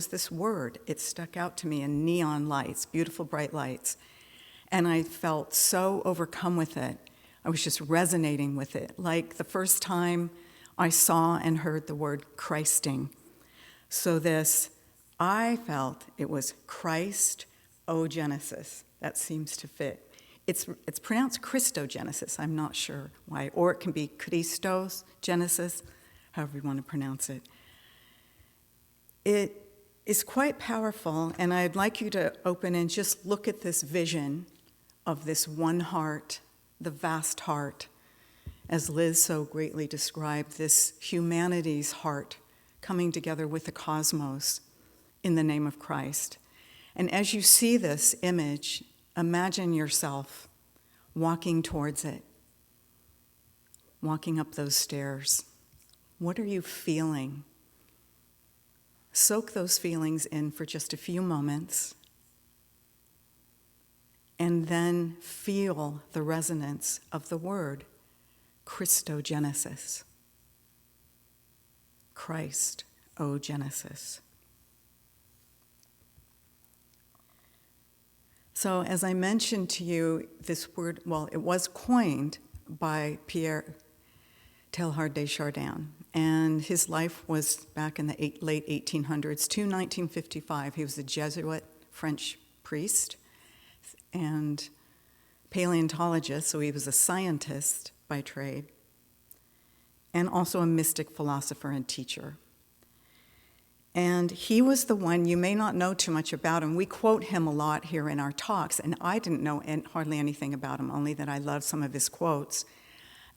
this word. It stuck out to me in neon lights, beautiful bright lights. And I felt so overcome with it. I was just resonating with it, like the first time I saw and heard the word Christing. So I felt it was Christogenesis. That seems to fit. It's pronounced Christogenesis, I'm not sure why. Or it can be Christogenesis, however you want to pronounce it. It is quite powerful, and I'd like you to open and just look at this vision of this one heart, the vast heart, as Liz so greatly described, this humanity's heart coming together with the cosmos in the name of Christ. And as you see this image, imagine yourself walking towards it, walking up those stairs. What are you feeling? Soak those feelings in for just a few moments, and then feel the resonance of the word Christogenesis. Christogenesis. So as I mentioned to you, this word, it was coined by Pierre Teilhard de Chardin, and his life was back in the late 1800s to 1955. He was a Jesuit French priest and paleontologist, so he was a scientist by trade, and also a mystic philosopher and teacher. And he was the one, you may not know too much about him. We quote him a lot here in our talks, and I didn't know hardly anything about him, only that I love some of his quotes.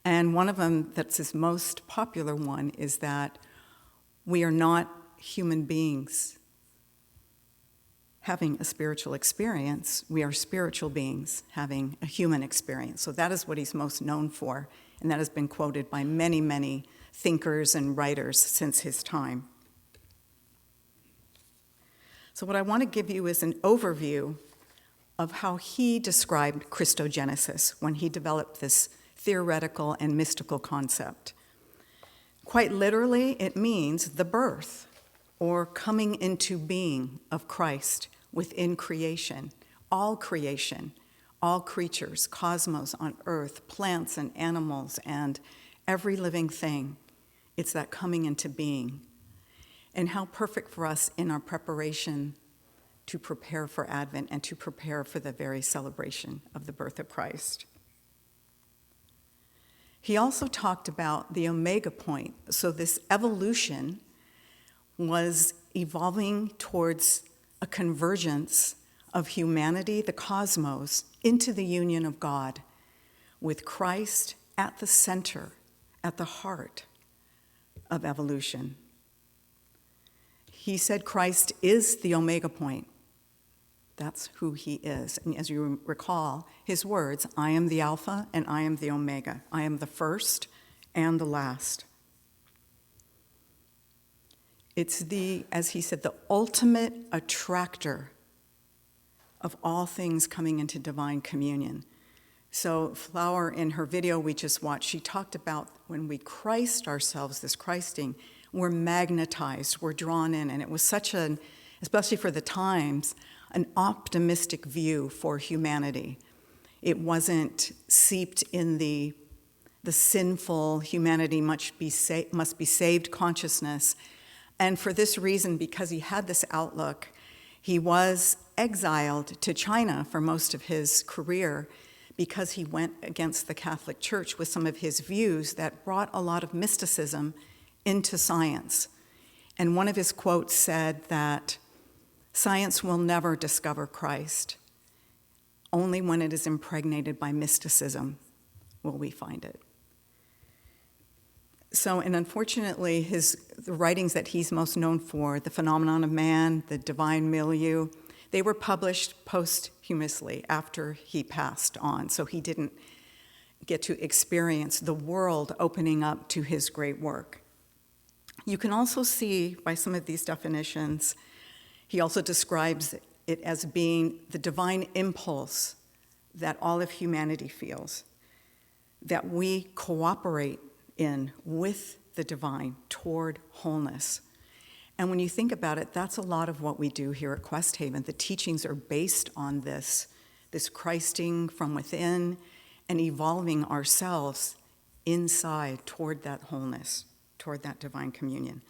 And one of them that's his most popular one is that we are not human beings having a spiritual experience. We are spiritual beings having a human experience. So that is what he's most known for, and that has been quoted by many, many thinkers and writers since his time. So what I want to give you is an overview of how he described Christogenesis when he developed this theoretical and mystical concept. Quite literally, it means the birth or coming into being of Christ within creation, all creatures, cosmos on earth, plants and animals, and every living thing. It's that coming into being. And how perfect for us in our preparation to prepare for Advent and to prepare for the very celebration of the birth of Christ. He also talked about the omega point. So this evolution was evolving towards a convergence of humanity, the cosmos, into the union of God, with Christ at the center, at the heart of evolution. He said Christ is the omega point. That's who he is. And as you recall his words, I am the Alpha and I am the Omega. I am the first and the last. It's as he said, the ultimate attractor of all things coming into divine communion. So Flower, in her video we just watched, she talked about when we Christ ourselves, this Christing, we're magnetized, we're drawn in. And it was such especially for the times, an optimistic view for humanity. It wasn't seeped in the sinful humanity must be saved consciousness. And for this reason, because he had this outlook, he was exiled to China for most of his career because he went against the Catholic Church with some of his views that brought a lot of mysticism into science. And one of his quotes said that science will never discover Christ. Only when it is impregnated by mysticism will we find it. So, and unfortunately, the writings that he's most known for, The Phenomenon of Man, The Divine Milieu, they were published posthumously after he passed on. So he didn't get to experience the world opening up to his great work. You can also see by some of these definitions, he also describes it as being the divine impulse that all of humanity feels, that we cooperate in with the divine toward wholeness. And when you think about it, that's a lot of what we do here at Questhaven. The teachings are based on this Christing from within and evolving ourselves inside toward that wholeness, toward that divine communion.